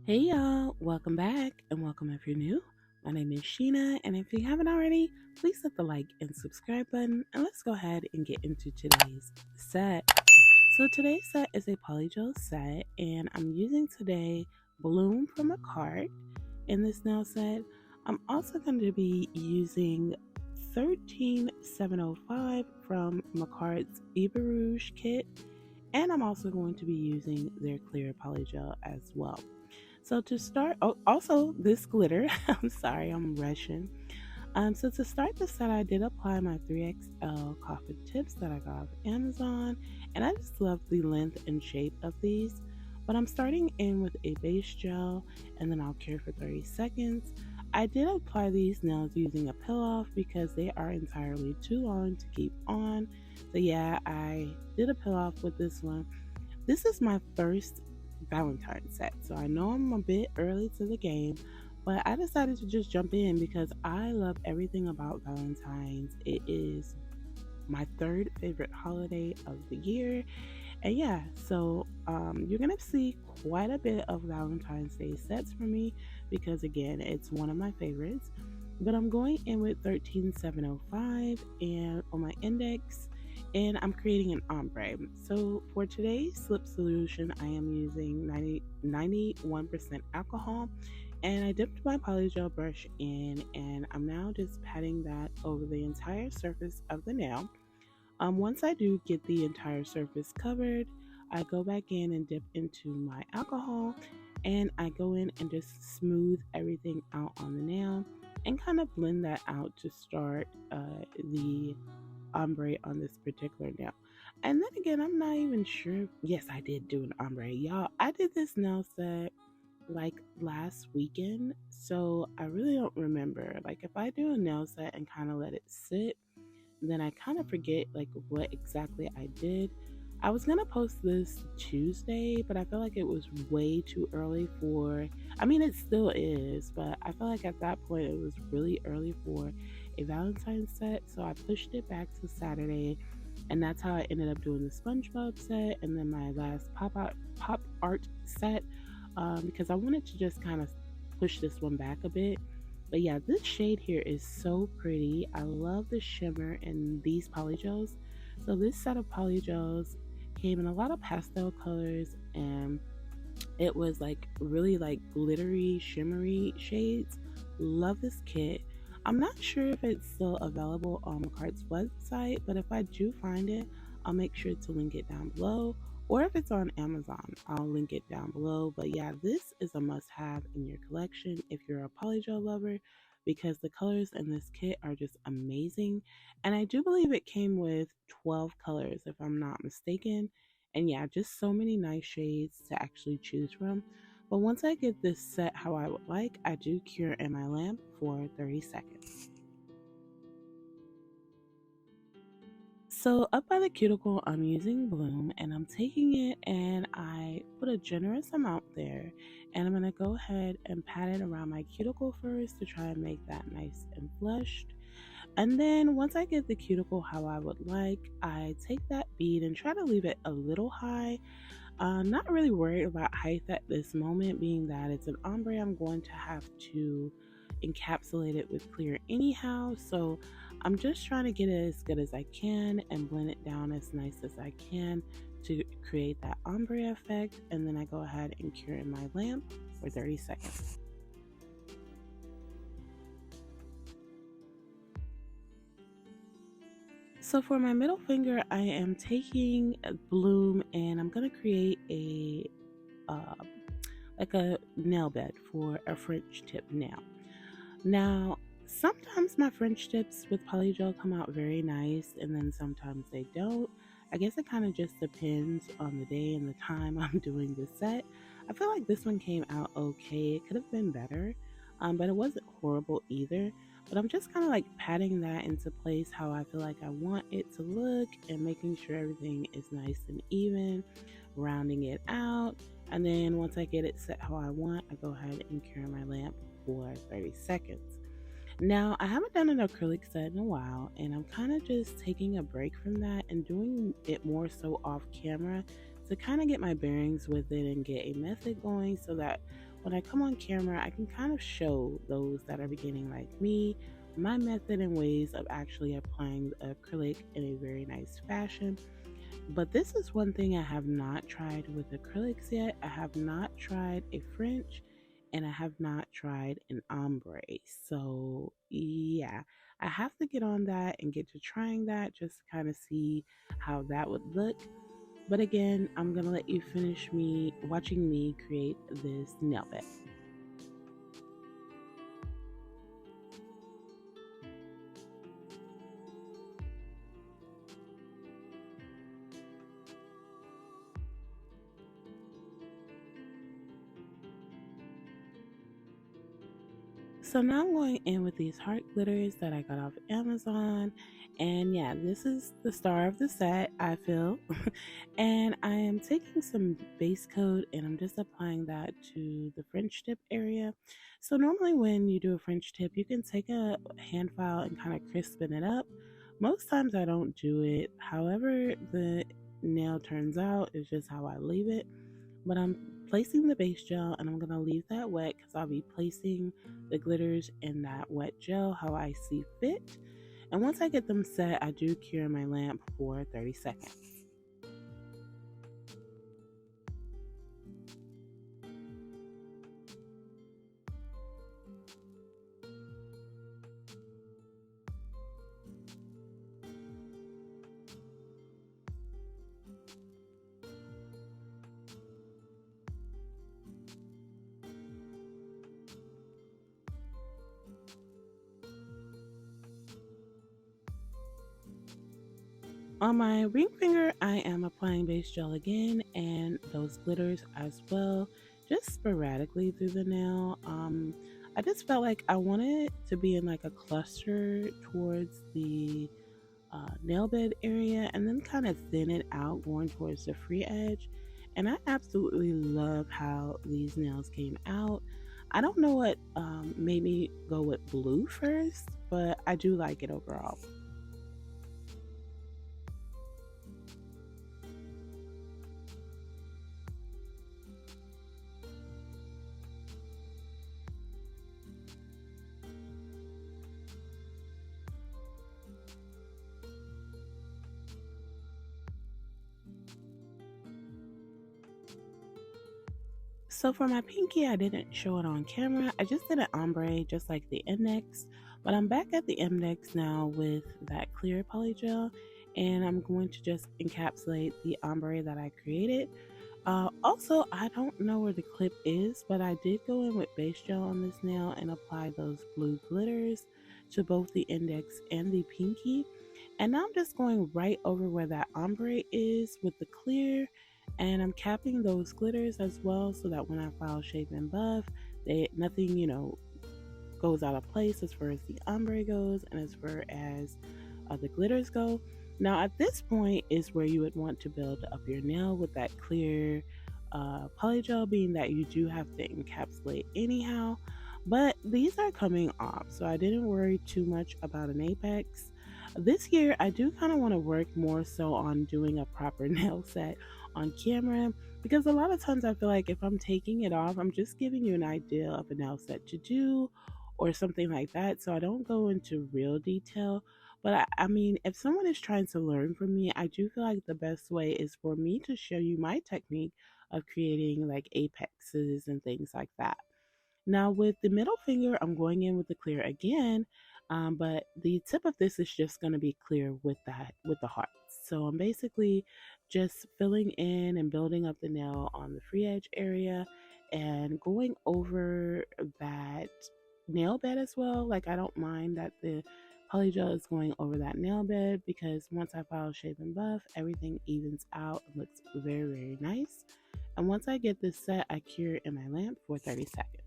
Hey y'all, welcome back and welcome if you're new. My name is Sheena, and if you haven't already, please hit the like and subscribe button, and let's go ahead and get into today's set. So today's set is a polygel set, and I'm using today Bloom from a cart in this nail set. I'm also going to be using 13705 from Macart's Iba Rouge kit, and I'm also going to be using their clear polygel as well. So to start, oh, also this glitter. I'm sorry, I'm rushing. So to start the set, I did apply my 3XL coffin tips that I got off Amazon, and I just love the length and shape of these. But I'm starting in with a base gel, and then I'll cure for 30 seconds. I did apply these nails using a peel off because they are entirely too long to keep on. So yeah, I did a peel off with this one. This is my first Valentine's set, so I know I'm a bit early to the game, but I decided to just jump in because I love everything about Valentine's. It is my third favorite holiday of the year, and yeah, so you're gonna see quite a bit of Valentine's Day sets for me because again, it's one of my favorites. But I'm going in with 13705 and on my index, and I'm creating an ombre. So for today's slip solution, I am using 91% alcohol, and I dipped my polygel brush in, and I'm now just patting that over the entire surface of the nail. Once I do get the entire surface covered, I go back in and dip into my alcohol, and I go in and just smooth everything out on the nail and kind of blend that out to start the ombre on this particular nail. And then again, I'm not even sure. Yes, I did do an ombre. Y'all, I did this nail set like last weekend, so I really don't remember. Like if I do a nail set and kind of let it sit, then I kind of forget like what exactly I did. I was gonna post this Tuesday, but I felt like it was way too early for. I mean, it still is, but I felt like at that point it was really early for a Valentine's set, so I pushed it back to Saturday, and that's how I ended up doing the SpongeBob set, and then my last pop art set, because I wanted to just kind of push this one back a bit. But yeah, this shade here is so pretty. I love the shimmer in these polygels. So this set of polygels came in a lot of pastel colors, and it was like really like glittery, shimmery shades. Love this kit. I'm not sure if it's still available on Macart's website, but if I do find it, I'll make sure to link it down below. Or if it's on Amazon, I'll link it down below. But yeah, this is a must have in your collection if you're a polygel lover because the colors in this kit are just amazing. And I do believe it came with 12 colors, if I'm not mistaken. And yeah, just so many nice shades to actually choose from. But once I get this set how I would like, I do cure in my lamp for 30 seconds. So up by the cuticle, I'm using Bloom, and I'm taking it and I put a generous amount there, and I'm going to go ahead and pat it around my cuticle first to try and make that nice and flushed. And then once I get the cuticle how I would like, I take that bead and try to leave it a little high. Not really worried about height at this moment, being that it's an ombre. I'm going to have to encapsulate it with clear anyhow, so I'm just trying to get it as good as I can and blend it down as nice as I can to create that ombre effect. And then I go ahead and cure in my lamp for 30 seconds. So for my middle finger, I am taking a Bloom, and I'm going to create a like a nail bed for a French tip nail. Now, sometimes my French tips with polygel come out very nice, and then sometimes they don't. I guess it kind of just depends on the day and the time I'm doing the set. I feel like this one came out okay. It could have been better, but it wasn't horrible either. But I'm just kind of like patting that into place how I feel like I want it to look and making sure everything is nice and even, rounding it out. And then once I get it set how I want, I go ahead and cure my lamp for 30 seconds. Now, I haven't done an acrylic set in a while, and I'm kind of just taking a break from that and doing it more so off camera to kind of get my bearings with it and get a method going so that when I come on camera, I can kind of show those that are beginning like me my method and ways of actually applying acrylic in a very nice fashion. But this is one thing I have not tried with acrylics yet. I have not tried a French and I have not tried an ombre. So yeah, I have to get on that and get to trying that just to kind of see how that would look. But again, I'm gonna let you finish me watching me create this nail bed. So now I'm going in with these heart glitters that I got off Amazon. And yeah, this is the star of the set, I feel. And I am taking some base coat and I'm just applying that to the French tip area. So normally when you do a French tip, you can take a hand file and kind of crispen it up. Most times I don't do it. However, the nail turns out is just how I leave it. But I'm placing the base gel and I'm going to leave that wet because I'll be placing the glitters in that wet gel how I see fit. And once I get them set, I do cure my lamp for 30 seconds. On my ring finger, I am applying base gel again and those glitters as well, just sporadically through the nail. I just felt like I wanted it to be in like a cluster towards the nail bed area and then kind of thin it out going towards the free edge. And I absolutely love how these nails came out. I don't know what made me go with blue first, but I do like it overall. So for my pinky, I didn't show it on camera. I just did an ombre, just like the index. But I'm back at the index now with that clear polygel, and I'm going to just encapsulate the ombre that I created. Also, I don't know where the clip is, but I did go in with base gel on this nail and apply those blue glitters to both the index and the pinky. And now I'm just going right over where that ombre is with the clear, and I'm capping those glitters as well so that when I file shape and buff, nothing, goes out of place as far as the ombre goes and as far as the glitters go. Now at this point is where you would want to build up your nail with that clear polygel, being that you do have to encapsulate anyhow. But these are coming off, so I didn't worry too much about an apex. This year, I do kind of want to work more so on doing a proper nail set on camera, because a lot of times I feel like if I'm taking it off, I'm just giving you an idea of a nail set to do or something like that. So I don't go into real detail. But I mean, if someone is trying to learn from me, I do feel like the best way is for me to show you my technique of creating like apexes and things like that. Now with the middle finger, I'm going in with the clear again, but the tip of this is just going to be clear with the heart. So I'm basically just filling in and building up the nail on the free edge area and going over that nail bed as well. Like I don't mind that the polygel is going over that nail bed because once I file shape and buff, everything evens out and looks very, very nice. And once I get this set, I cure in my lamp for 30 seconds.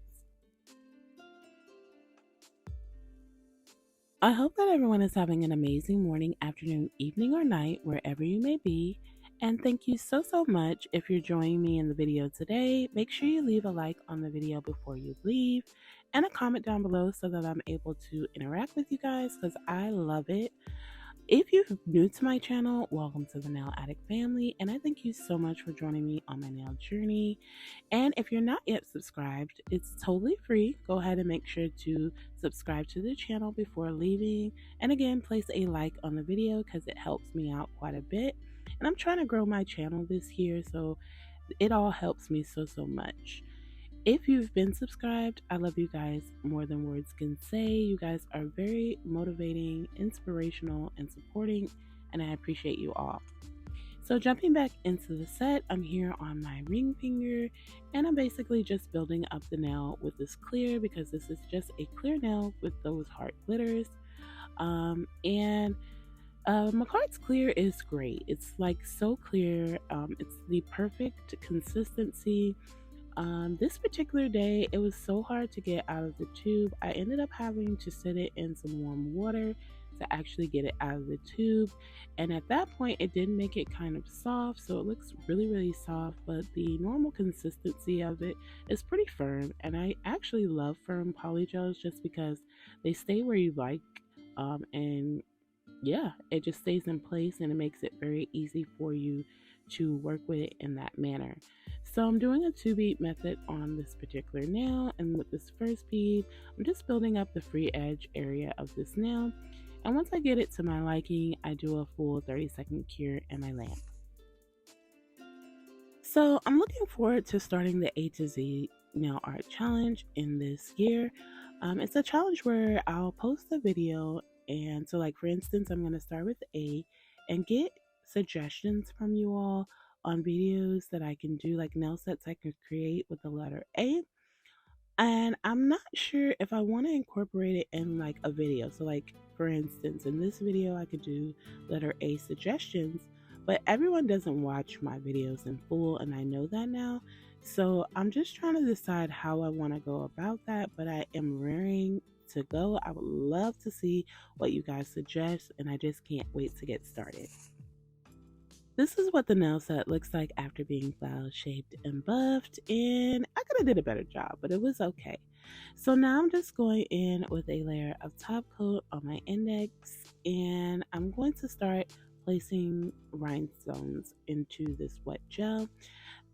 I hope that everyone is having an amazing morning, afternoon, evening, or night, wherever you may be. And thank you so, so much. If you're joining me in the video today, make sure you leave a like on the video before you leave and a comment down below so that I'm able to interact with you guys because I love it. If you're new to my channel, welcome to the Nail Addict family, and I thank you so much for joining me on my nail journey. And if you're not yet subscribed, it's totally free. Go ahead and make sure to subscribe to the channel before leaving. And again, place a like on the video because it helps me out quite a bit. And I'm trying to grow my channel this year, so it all helps me so much. If you've been subscribed, I love you guys more than words can say. You guys are very motivating, inspirational, and supporting, and I appreciate you all. So jumping back into the set, I'm here on my ring finger, and I'm basically just building up the nail with this clear because this is just a clear nail with those heart glitters. And Macard's clear is great. It's like so clear. It's the perfect consistency. This particular day, it was so hard to get out of the tube. I ended up having to set it in some warm water to actually get it out of the tube. And at that point, it did make it kind of soft. So it looks really soft, but the normal consistency of it is pretty firm. And I actually love firm polygels just because they stay where you like. And yeah, it just stays in place and it makes it very easy for you to work with it in that manner. So I'm doing a 2-bead method on this particular nail, and with this first bead, I'm just building up the free edge area of this nail. And once I get it to my liking, I do a full 30-second cure in my lamp. So I'm looking forward to starting the A to Z nail art challenge in this year. It's a challenge where I'll post a video, and so like for instance, I'm going to start with A and get suggestions from you all on videos that I can do, like nail sets I can create with the letter A. And I'm not sure if I want to incorporate it in like a video. So like for instance, in this video I could do letter A suggestions, but everyone doesn't watch my videos in full, and I know that now. So I'm just trying to decide how I want to go about that, but I am raring to go. I would love to see what you guys suggest, and I just can't wait to get started. This is what the nail set looks like after being filed, shaped, and buffed, and I could have did a better job, but it was okay. So now I'm just going in with a layer of top coat on my index, and I'm going to start placing rhinestones into this wet gel.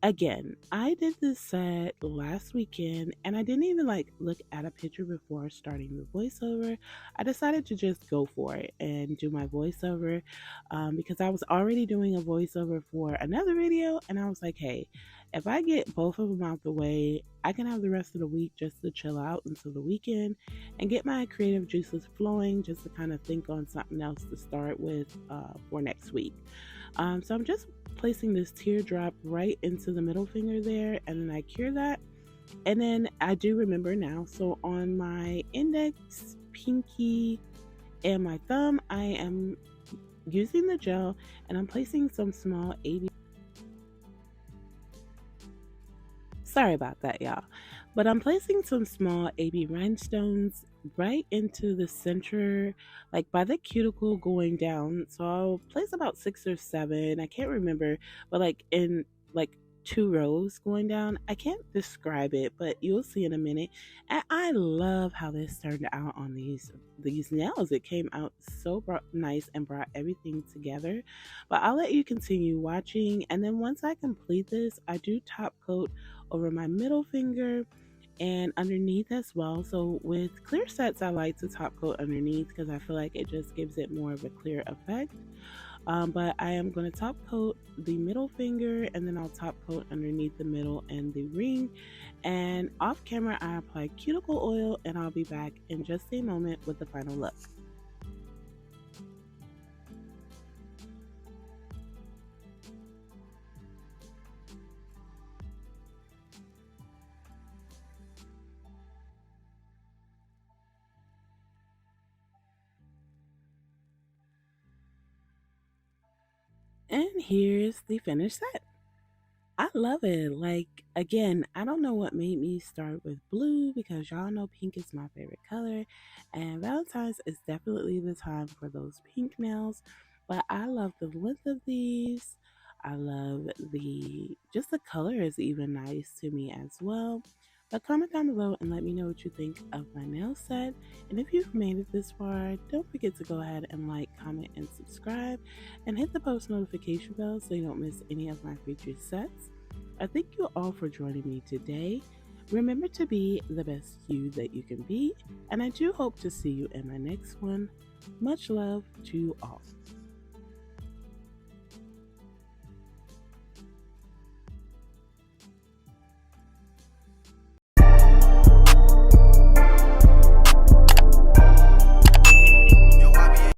Again, I did this set last weekend and I didn't even like look at a picture before starting the voiceover. I decided to just go for it and do my voiceover because I was already doing a voiceover for another video, and I was like, hey, if I get both of them out the way, I can have the rest of the week just to chill out until the weekend and get my creative juices flowing just to kind of think on something else to start with for next week. So I'm just placing this teardrop right into the middle finger there, and then I cure that. And then I do remember now, so on my index, pinky, and my thumb, I am using the gel and I'm placing some small AB. Sorry about that, y'all. But I'm placing some small AB rhinestones right into the center, like by the cuticle going down. So I'll place about 6 or 7. I can't remember, but like in like 2 rows going down. I can't describe it, but you'll see in a minute. And I love how this turned out on these nails. It came out so nice and brought everything together. But I'll let you continue watching, and then once I complete this, I do top coat over my middle finger and underneath as well. So with clear sets, I like to top coat underneath because I feel like it just gives it more of a clear effect. But I am going to top coat the middle finger, and then I'll top coat underneath the middle and the ring. And off camera, I apply cuticle oil, and I'll be back in just a moment with the final look. And here's the finished set. I love it. Like, again, I don't know what made me start with blue because y'all know pink is my favorite color, and Valentine's is definitely the time for those pink nails. But I love the length of these. I love just the color is even nice to me as well. Comment down below and let me know what you think of my nail set. And if you've made it this far, don't forget to go ahead and like, comment, and subscribe, and hit the post notification bell so you don't miss any of my featured sets. I thank you all for joining me today. Remember to be the best you that you can be, and I do hope to see you in my next one. Much love to you all.